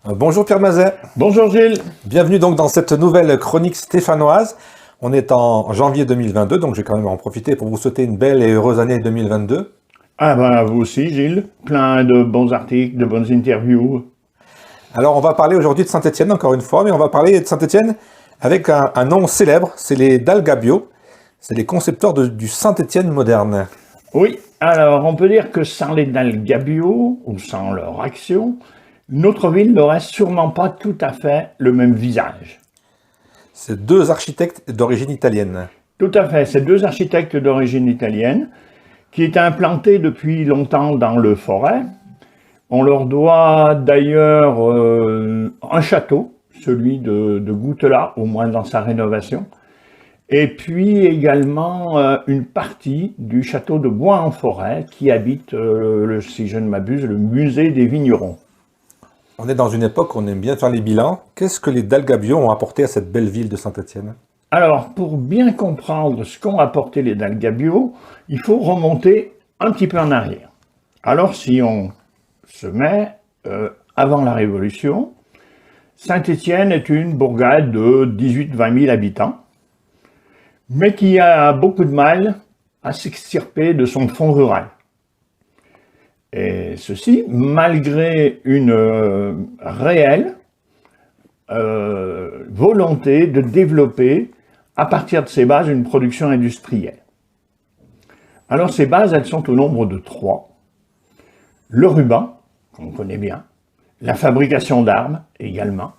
Bonjour Pierre Mazet, Bonjour Gilles. bienvenue donc dans cette nouvelle chronique stéphanoise. On est en janvier 2022, donc je vais quand même en profiter pour vous souhaiter une belle et heureuse année 2022. Ah ben vous aussi Gilles, plein de bons articles, de bonnes interviews. Alors on va parler aujourd'hui de Saint-Étienne encore une fois, mais on va parler de Saint-Étienne avec un nom célèbre, c'est les Dalgabio, c'est les concepteurs du Saint-Étienne moderne. Oui, alors on peut dire que sans les Dalgabio, ou sans leur action, notre ville n'aurait sûrement pas tout à fait le même visage. C'est deux architectes d'origine italienne. Tout à fait, ces deux architectes d'origine italienne, qui étaient implantés depuis longtemps dans le Forêt. On leur doit d'ailleurs un château, celui de Goutelas, au moins dans sa rénovation, et puis également une partie du château de Bois-en-Forêt qui habite, si je ne m'abuse, le musée des vignerons. On est dans une époque où on aime bien faire les bilans. Qu'est-ce que les Dalgabio ont apporté à cette belle ville de Saint-Étienne? Alors, pour bien comprendre ce qu'ont apporté les Dalgabio, il faut remonter un petit peu en arrière. Alors, si on se met avant la Révolution, Saint-Étienne est une bourgade de 18-20 000 habitants, mais qui a beaucoup de mal à s'extirper de son fond rural. Et ceci, malgré une réelle volonté de développer, à partir de ces bases, une production industrielle. Alors ces bases, elles sont au nombre de 3. Le ruban, qu'on connaît bien, la fabrication d'armes également,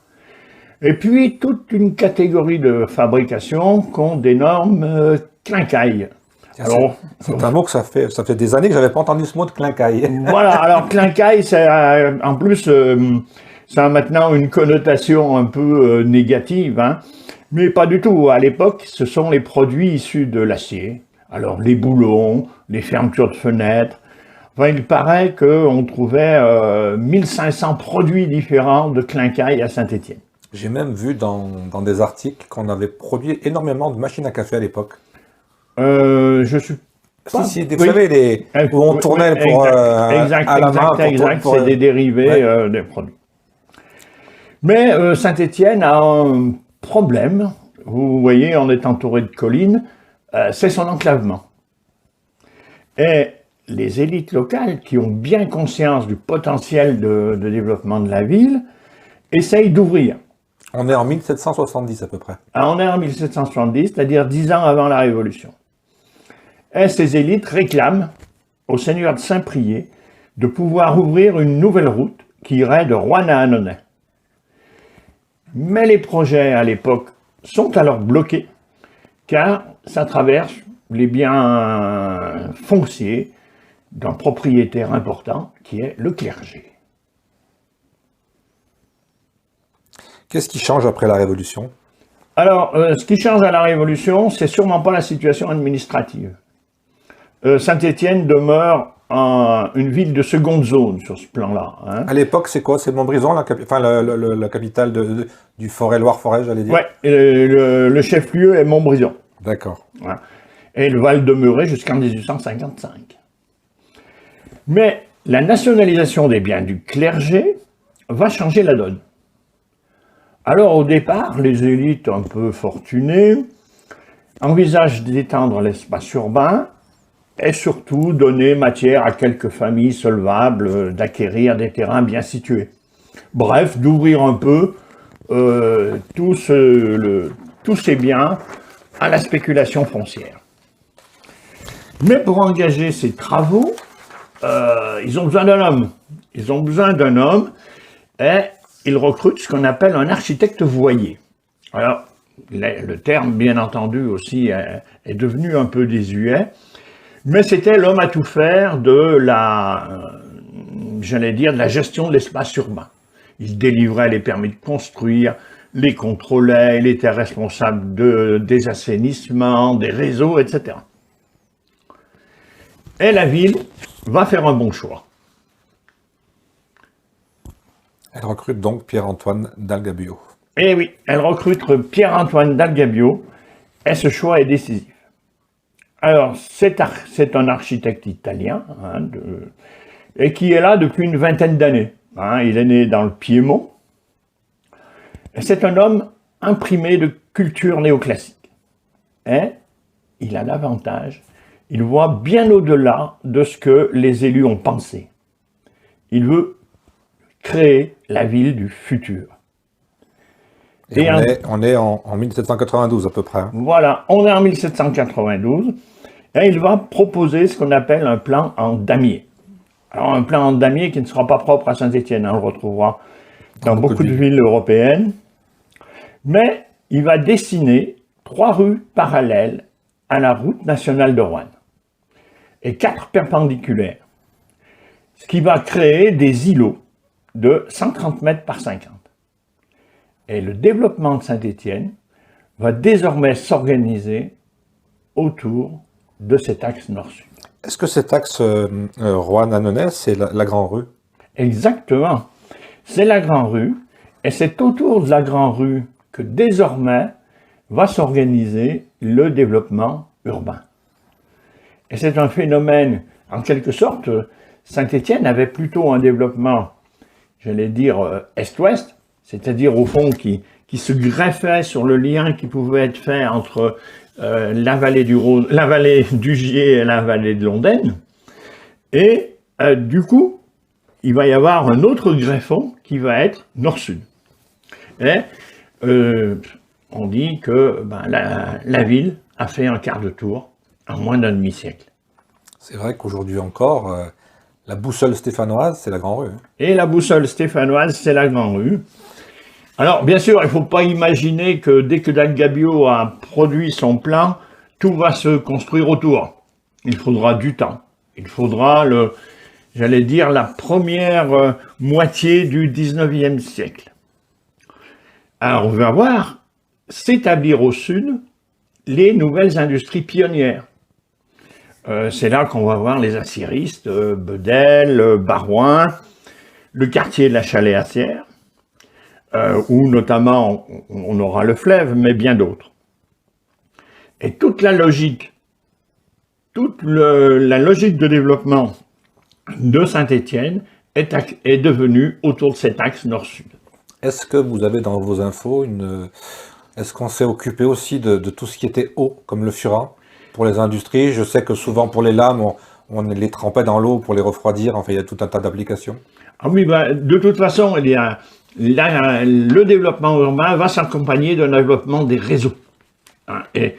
et puis toute une catégorie de fabrication qu'on dénomme clincaille. Alors, c'est un mot que ça fait des années que j'avais pas entendu ce mot de clincaille. Voilà, alors clincaille, en plus, ça a maintenant une connotation un peu négative, hein, mais pas du tout. À l'époque, ce sont les produits issus de l'acier. Alors les boulons, les fermetures de fenêtres. Enfin, il paraît qu'on trouvait 1500 produits différents de clincaille à Saint-Étienne. J'ai même vu dans des articles qu'on avait produit énormément de machines à café à l'époque. Je suis pas... Si, vous savez, où on tournait oui, pour, exact, à la main. c'est des dérivés des produits. Mais Saint-Étienne a un problème. Vous voyez, on est entouré de collines, c'est son enclavement. Et les élites locales, qui ont bien conscience du potentiel de développement de la ville, essayent d'ouvrir. On est en 1770 à peu près. On est en 1770, c'est-à-dire 10 ans avant la Révolution. Et ces élites réclament au seigneur de Saint-Priest de pouvoir ouvrir une nouvelle route qui irait de Roanne à Annonay. Mais les projets à l'époque sont alors bloqués car ça traverse les biens fonciers d'un propriétaire important qui est le clergé. Qu'est-ce qui change après la Révolution? Alors, ce qui change à la Révolution, c'est sûrement pas la situation administrative. Saint-Étienne demeure une ville de seconde zone sur ce plan-là. Hein. À l'époque, c'est quoi? C'est Montbrison, la capitale du Forêt-Loire-Forêt, j'allais dire? Oui, le chef-lieu est Montbrison. D'accord. Voilà. Et il va le demeurer jusqu'en 1855. Mais la nationalisation des biens du clergé va changer la donne. Alors au départ, les élites un peu fortunées envisagent d'étendre l'espace urbain et surtout donner matière à quelques familles solvables d'acquérir des terrains bien situés. Bref, d'ouvrir un peu tous ces biens à la spéculation foncière. Mais pour engager ces travaux, ils ont besoin d'un homme. Ils ont besoin d'un homme et ils recrutent ce qu'on appelle un architecte voyer. Alors, le terme, bien entendu, aussi est devenu un peu désuet, mais c'était l'homme à tout faire de j'allais dire, de la gestion de l'espace urbain. Il délivrait les permis de construire, les contrôlait, il était responsable des assainissements, des réseaux, etc. Et la ville va faire un bon choix. Elle recrute donc Pierre-Antoine Dalgabio. Eh oui, elle recrute Pierre-Antoine Dalgabio et ce choix est décisif. Alors, c'est un architecte italien et qui est là depuis une vingtaine d'années. Il est né dans le Piémont, C'est un homme imprimé de culture néoclassique. Et il a l'avantage, il voit bien au-delà de ce que les élus ont pensé. Il veut créer la ville du futur. Et on est en 1792 à peu près. Hein. Voilà, on est en 1792 et il va proposer ce qu'on appelle un plan en damier. Alors un plan en damier qui ne sera pas propre à Saint-Étienne, hein, on le retrouvera dans beaucoup de villes européennes, mais il va dessiner 3 rues parallèles à la route nationale de Roanne et 4 perpendiculaires, ce qui va créer des îlots de 130 mètres par 50. Et le développement de Saint-Étienne va désormais s'organiser autour de cet axe nord-sud. Est-ce que cet axe Roanne-Annonay, c'est la Grande Rue? Exactement. C'est la Grande Rue, et c'est autour de la Grande Rue que désormais va s'organiser le développement urbain. Et c'est un phénomène, en quelque sorte, Saint-Étienne avait plutôt un développement, j'allais dire, est-ouest, c'est-à-dire au fond qui se greffait sur le lien qui pouvait être fait entre la vallée du Rhône, la vallée du Gier et la vallée de l'Ondaine. Et du coup, il va y avoir un autre greffon qui va être nord-sud. Et on dit que la ville a fait un quart de tour en moins d'un demi-siècle. C'est vrai qu'aujourd'hui encore, la boussole stéphanoise, c'est la Grande Rue. Hein. Et la boussole stéphanoise, c'est la Grande Rue. Alors, bien sûr, il ne faut pas imaginer que dès que Dalgabio a produit son plan, tout va se construire autour. Il faudra du temps. Il faudra, j'allais dire, la première moitié du 19e siècle. Alors, on va voir s'établir au sud les nouvelles industries pionnières. C'est là qu'on va voir les aciéristes, Bedel, Barouin, le quartier de la Chalet-Acière, où notamment on aura le Fleuve, mais bien d'autres. Et toute la logique de développement de Saint-Étienne est devenue autour de cet axe nord-sud. Est-ce que vous avez dans vos infos est-ce qu'on s'est occupé aussi de tout ce qui était eau, comme le furan, pour les industries? Je sais que souvent pour les lames, on les trempait dans l'eau pour les refroidir. Enfin, il y a tout un tas d'applications. Ah oui, de toute façon, le développement urbain va s'accompagner d'un développement des réseaux. Et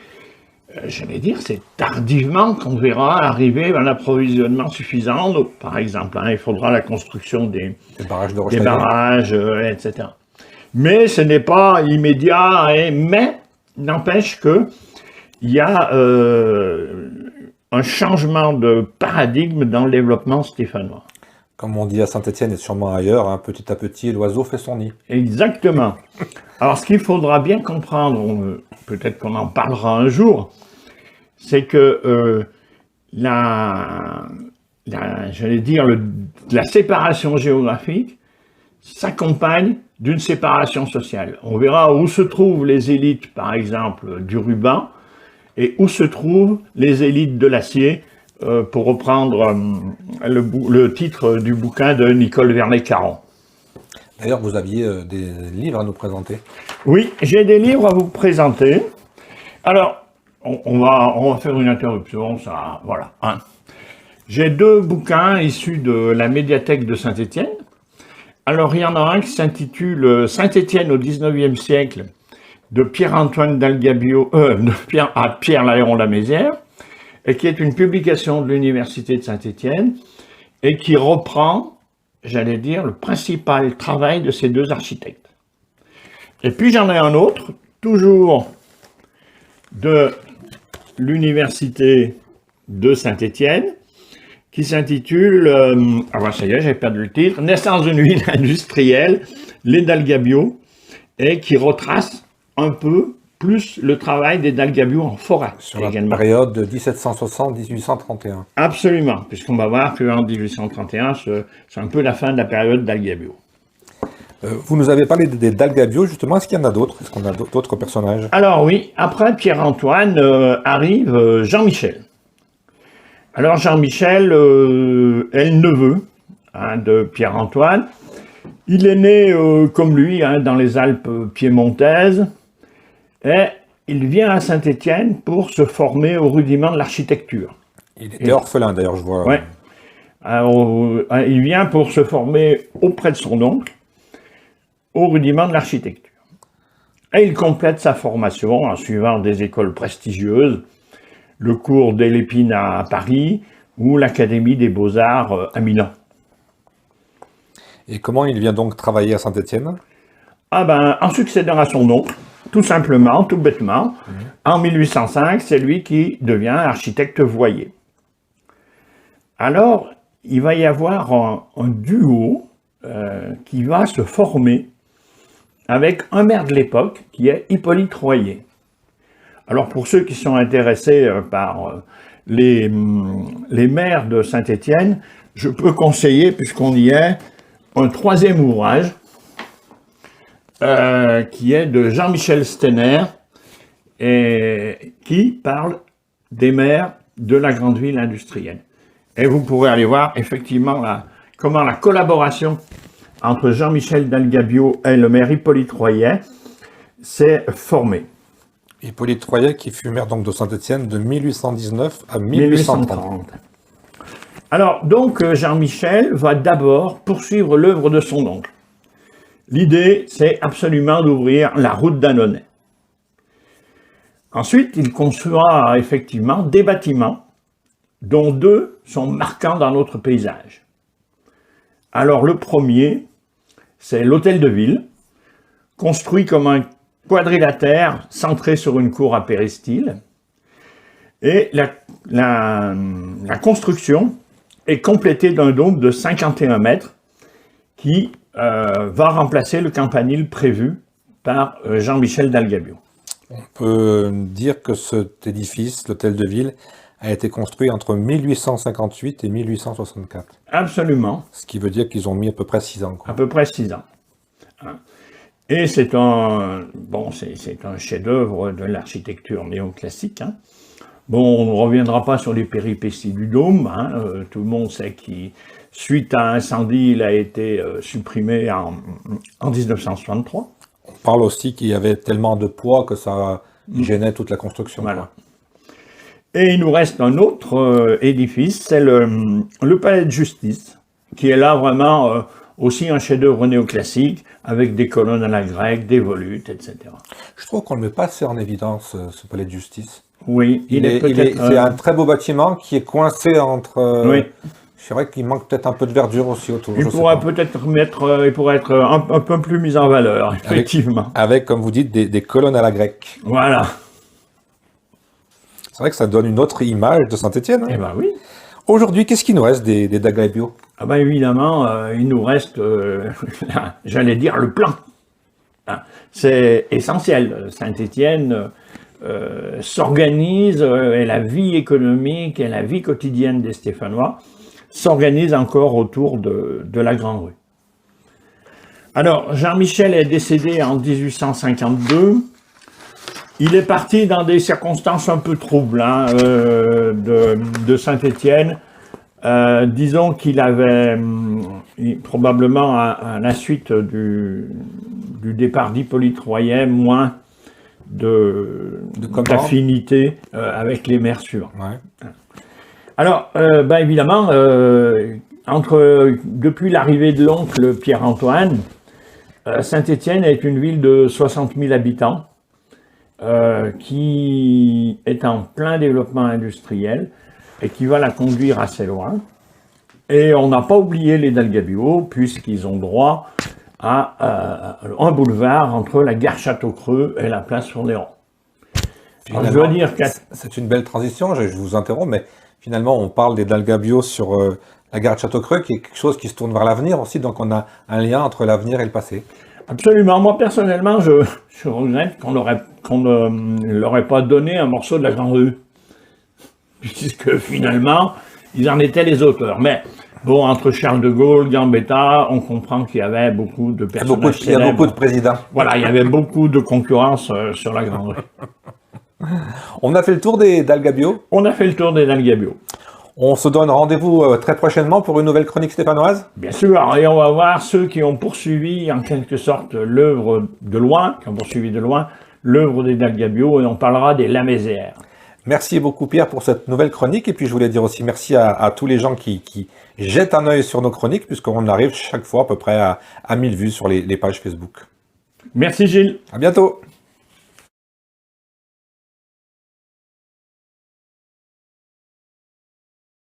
j'allais dire, c'est tardivement qu'on verra arriver un approvisionnement suffisant. Donc, par exemple, il faudra la construction des barrages, etc. Mais ce n'est pas immédiat, mais n'empêche qu'il y a un changement de paradigme dans le développement stéphanois. Comme on dit à Saint-Étienne et sûrement ailleurs, hein, petit à petit, l'oiseau fait son nid. Exactement. Alors, ce qu'il faudra bien comprendre, peut-être qu'on en parlera un jour, c'est que j'allais dire, la séparation géographique s'accompagne d'une séparation sociale. On verra où se trouvent les élites, par exemple, du ruban, et où se trouvent les élites de l'acier, pour reprendre le titre du bouquin de Nicole Vernet-Caron. D'ailleurs, vous aviez des livres à nous présenter. Oui, j'ai des livres à vous présenter. Alors, on va faire une interruption, ça, voilà. Hein. J'ai 2 bouquins issus de la médiathèque de Saint-Étienne. Alors, il y en a un qui s'intitule Saint-Étienne au 19e siècle, de Pierre-Antoine Dalgabio, Pierre Laéron-Lamézière, et qui est une publication de l'Université de Saint-Étienne, et qui reprend, j'allais dire, le principal travail de ces 2 architectes. Et puis j'en ai un autre, toujours de l'Université de Saint-Étienne, qui s'intitule, ça y est, j'ai perdu le titre, Naissance d'une ville industrielle, les Dalgabio, et qui retrace un peu plus le travail des Dalgabio en forêt. Sur la période de 1760-1831. Absolument, puisqu'on va voir qu'en 1831, c'est un peu la fin de la période Dalgabio. Vous nous avez parlé des Dalgabio, justement. Est-ce qu'il y en a d'autres? Est-ce qu'on a d'autres personnages? Alors oui, après Pierre-Antoine arrive Jean-Michel. Alors Jean-Michel est le neveu de Pierre-Antoine, Il est né, comme lui, hein, dans les Alpes piémontaises, et il vient à Saint-Étienne pour se former aux rudiments de l'architecture. Il était orphelin, d'ailleurs, je vois. Ouais. Alors, il vient pour se former auprès de son oncle aux rudiments de l'architecture. Et il complète sa formation en suivant des écoles prestigieuses, le cours des Lépines à Paris ou l'Académie des Beaux-Arts à Milan. Et comment il vient donc travailler à Saint-Étienne? Ah ben, en succédant à son oncle, tout simplement, tout bêtement, en 1805, c'est lui qui devient architecte voyer. Alors, il va y avoir un duo qui va se former avec un maire de l'époque qui est Hippolyte Royer. Alors, pour ceux qui sont intéressés par les maires de Saint-Étienne, je peux conseiller, puisqu'on y est, un troisième ouvrage qui est de Jean-Michel Steiner et qui parle des maires de la grande ville industrielle. Et vous pourrez aller voir effectivement comment la collaboration entre Jean-Michel Dalgabio et le maire Hippolyte Royer s'est formée. Hippolyte Royer qui fut maire donc de Saint-Étienne de 1819 à 1830. Alors donc Jean-Michel va d'abord poursuivre l'œuvre de son oncle. L'idée, c'est absolument d'ouvrir la route d'Annonay. Ensuite, il construira effectivement des bâtiments dont deux sont marquants dans notre paysage. Alors le premier, c'est l'hôtel de ville, construit comme un quadrilatère centré sur une cour à péristyle. Et la construction est complétée d'un dôme de 51 mètres qui va remplacer le campanile prévu par Jean-Michel Dalgabio. On peut dire que cet édifice, l'hôtel de ville, a été construit entre 1858 et 1864. Absolument. Ce qui veut dire qu'ils ont mis à peu près 6 ans. Quoi. À peu près 6 ans. Et c'est un chef-d'œuvre de l'architecture néoclassique. Hein. Bon, on ne reviendra pas sur les péripéties du dôme. Hein. Tout le monde sait qu'il, suite à un incendie, il a été supprimé en 1963. On parle aussi qu'il y avait tellement de poids que ça gênait toute la construction. Voilà. Quoi. Et il nous reste un autre édifice, c'est le palais de justice, qui est là vraiment aussi un chef-d'œuvre néoclassique, avec des colonnes à la grecque, des volutes, etc. Je trouve qu'on ne le met pas assez en évidence, ce palais de justice. Oui, c'est un très beau bâtiment qui est coincé entre... oui. C'est vrai qu'il manque peut-être un peu de verdure aussi autour. Il pourrait être un peu plus mis en valeur, effectivement. Avec comme vous dites, des colonnes à la grecque. Voilà. C'est vrai que ça donne une autre image de Saint-Étienne. Hein. Eh bien oui. Aujourd'hui, qu'est-ce qu'il nous reste des Dalgabio? Ah ben évidemment, il nous reste, j'allais dire, le plan. Hein. C'est essentiel. Saint-Étienne s'organise, et la vie économique et la vie quotidienne des Stéphanois s'organise encore autour de la Grande Rue. Alors, Jean-Michel est décédé en 1852. Il est parti dans des circonstances un peu troubles hein, de Saint-Étienne. Disons qu'il avait probablement à la suite du départ d'Hippolyte Royer moins d'affinité avec les maires suivants. Ouais. Alors, évidemment, depuis l'arrivée de l'oncle Pierre-Antoine, Saint-Étienne est une ville de 60 000 habitants. Qui est en plein développement industriel et qui va la conduire assez loin. Et on n'a pas oublié les Dalgabio, puisqu'ils ont droit à un boulevard entre la gare Château-Creux et la place Fournéron. Je dois dire que c'est une belle transition, je vous interromps, mais finalement on parle des Dalgabio sur la gare de Château-Creux, qui est quelque chose qui se tourne vers l'avenir aussi, donc on a un lien entre l'avenir et le passé. Absolument. Moi, personnellement, je regrette qu'on ne leur ait pas donné un morceau de la Grande Rue. Puisque finalement, ils en étaient les auteurs. Mais bon, entre Charles de Gaulle, Gambetta, on comprend qu'il y avait beaucoup de personnages célèbres. Il y a beaucoup de présidents. Voilà, il y avait beaucoup de concurrence sur la Grande Rue. On a fait le tour des Dalgabio. On a fait le tour des Dalgabio. On se donne rendez-vous très prochainement pour une nouvelle chronique stéphanoise. Bien sûr, et on va voir ceux qui ont poursuivi en quelque sorte l'œuvre de loin, qui ont poursuivi de loin l'œuvre des Dalgabio, et on parlera des Lamézère. Merci beaucoup Pierre pour cette nouvelle chronique, et puis je voulais dire aussi merci à tous les gens qui jettent un œil sur nos chroniques, puisqu'on arrive chaque fois à peu près à 1000 vues sur les pages Facebook. Merci Gilles. À bientôt.